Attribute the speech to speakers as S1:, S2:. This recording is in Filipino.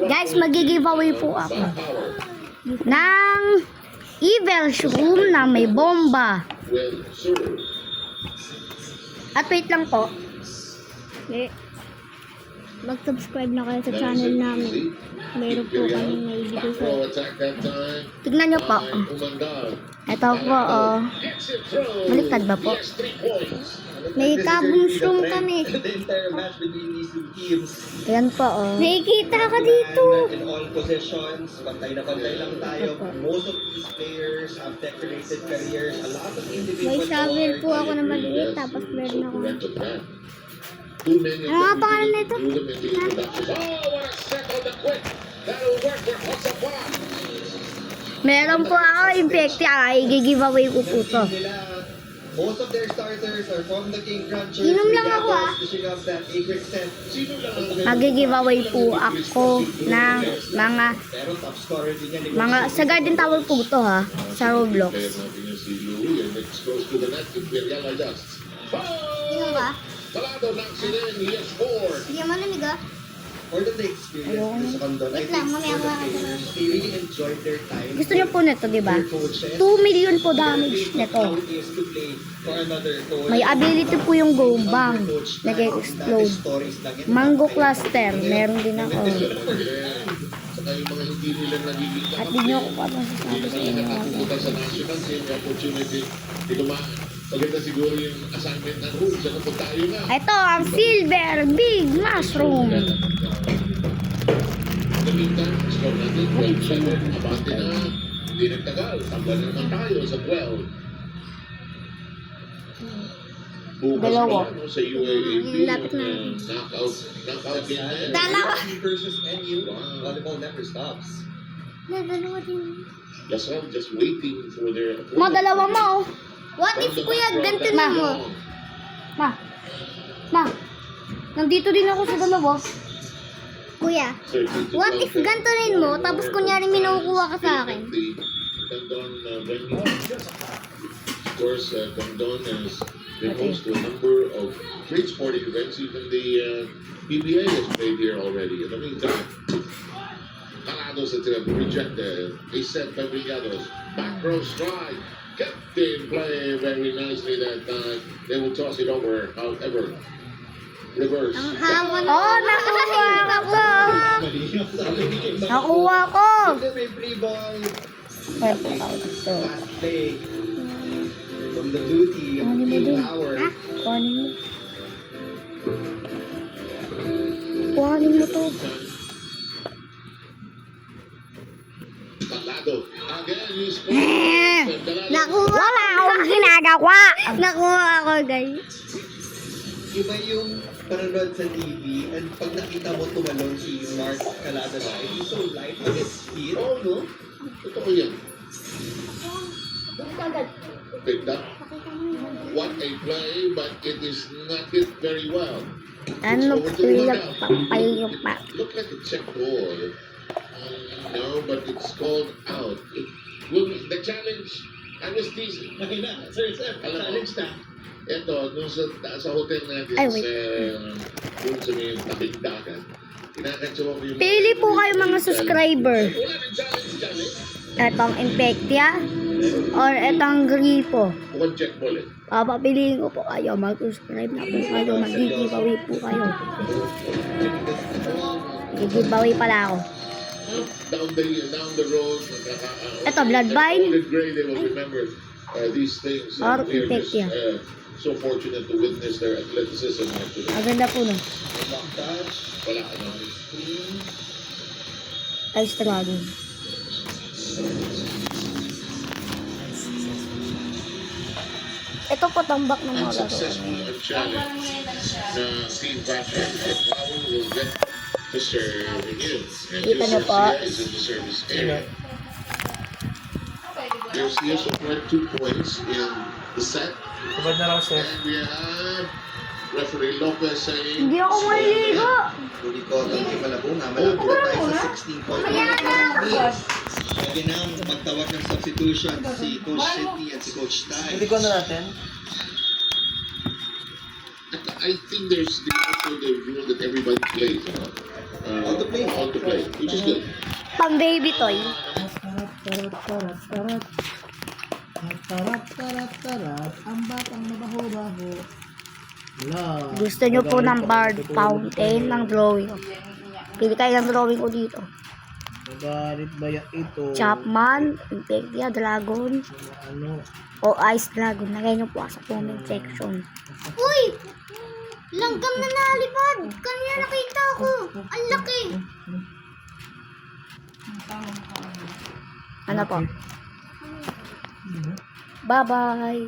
S1: Guys, mag-giveaway po ako ng Evil Shroom na may bomba. At wait lang po. Okay. Mag-subscribe na kayo sa channel namin. Meron po kami maibigay sa... Tignan nyo po. Ito po, baliktad ba po? May kabong shroom kami. Ayan po, nakikita ka dito.
S2: In all positions, pantay na pantay lang tayo. Most of these players have decorated careers. A lot of individuals.
S1: May shovel po ako na maliit, tapos meron ako. Ano nga pangalan nito? Meron po ako Infectia. I-giveaway ko po to.
S2: Most of their starters are from the King Crunchers.
S1: Inom lang ako Mag-giveaway po ako ng mga sa Garden Tower po to ha. Sa Roblox. Inom ba? Sige mo na niga.
S2: For the experience,
S1: Wait lang, mamaya mo
S2: they really enjoyed their time.
S1: Gusto niyo po nito, di ba? 2 million po damage nito. May ability po yung go bang. Nag-explode. Mango cluster. Meron din ako. At di nyo ako pa masasabi sa inyo.
S3: Maganda siguro yung assignment na room. Saan po tayo na?
S1: Ito ang Silver Big Mushroom.
S3: Gamitan, score natin 12-7. Abante na. Hindi nagtagal. Tambal na naman tayo sa 12. Bukas
S1: Dalawa.
S3: pa, no, sa UAAP.
S1: Lapit na.
S3: Knockout game na yan.
S1: Dalawa.
S2: Versus NU, volleyball never stops.
S1: Dalawa din.
S3: Lasal just waiting for their opponent.
S1: Ma, dalawa mo. What if kuya, ganito na mo? Ma. Nandito din ako sa dalawa. Kuya, what if ganito rin mo, tapos kunyari minukuha ka sa akin?
S3: Condon venue. Of course, Condon has been host to a number of great sporting events. Even the PBA has played here already. In the meantime, Calados at rejected. They set Fabricados. Back row strike. Captain play very nicely that time. They will toss it over. However, reverse.
S1: Oh, nakuha ko! Nakuha ko!
S2: May free ball.
S1: Pwede ako dito.
S2: Fast play. From the blue team, Team Power.
S1: Kuhanin mo. Kuhanin mo to.
S3: Calado. Again, he's
S1: Nakuha! Wala akong ginagawa! Nakuha ako, guys.
S2: Iba yung panonood sa TV and pag nakita mo tumalon si Mark Calada live, he's so light on his feet.
S3: Oh, no? Totoo yan. Picked up. What a play, but it is not hit very well.
S1: Ano pa?
S3: Look like a check ball. No, but it's called out. It will be the challenge. I was teasing.
S2: Sir, challenge na.
S3: Ito, nung sa hotel natin,
S1: Ay, wait.
S3: dun sa may tabing dagat, kinakatsawa ko yung...
S1: Pili po kayo mga subscriber.
S3: Wala ng challenge.
S1: Etong Infectia or etong Gripo.
S3: Mukhang check ball eh.
S1: Papapiliin ko po kayo. Mag-subscribe na po kayo. Mag-giveaway po kayo. Giveaway pala ako.
S3: Down the road,
S1: Ito, Bloodvine.
S3: Gray, they will remember these things.
S1: Or
S3: They're just,
S1: Infectia.
S3: so fortunate to witness their athleticism actually.
S1: Maganda po no.
S2: Back touch.
S3: Wala ka na.
S1: Ice Dragon. Ito po tambak ng mga laro.
S3: Unsuccessful challenge na Team Passion and Power will get to serve again. And
S1: Kita niyo po.
S3: Garcia is in the service area. Garcia scored 2 points in the set.
S4: Kubad na lang, sir.
S3: And we have referee Lopez saying...
S1: Hindi ako maliligo.
S2: Huli ko, Tony Malabunga. Malabunga tayo sa 16 points. Pwede nang magtawag ng substitution si Coach City at si Coach Tai.
S4: Hindi ko na natin.
S3: I think there's also the rule that everybody plays.
S2: On to play.
S3: On to play, which is good.
S1: Pang baby toy.
S4: Tarat. Ang batang mabaho-baho. Wala.
S1: Gusto nyo po ng Bard Fountain ng drawing ko. Pili kayo ng drawing ko dito.
S4: Magalit ba yan ito?
S1: Chapman, Impectia, Dragon,
S4: Ano?
S1: o Ice Dragon. Lagay nyo po sa comment section. Uy! Langgam na nalipad! Kanina nakita ko. Ang laki! Ano po? Bye-bye!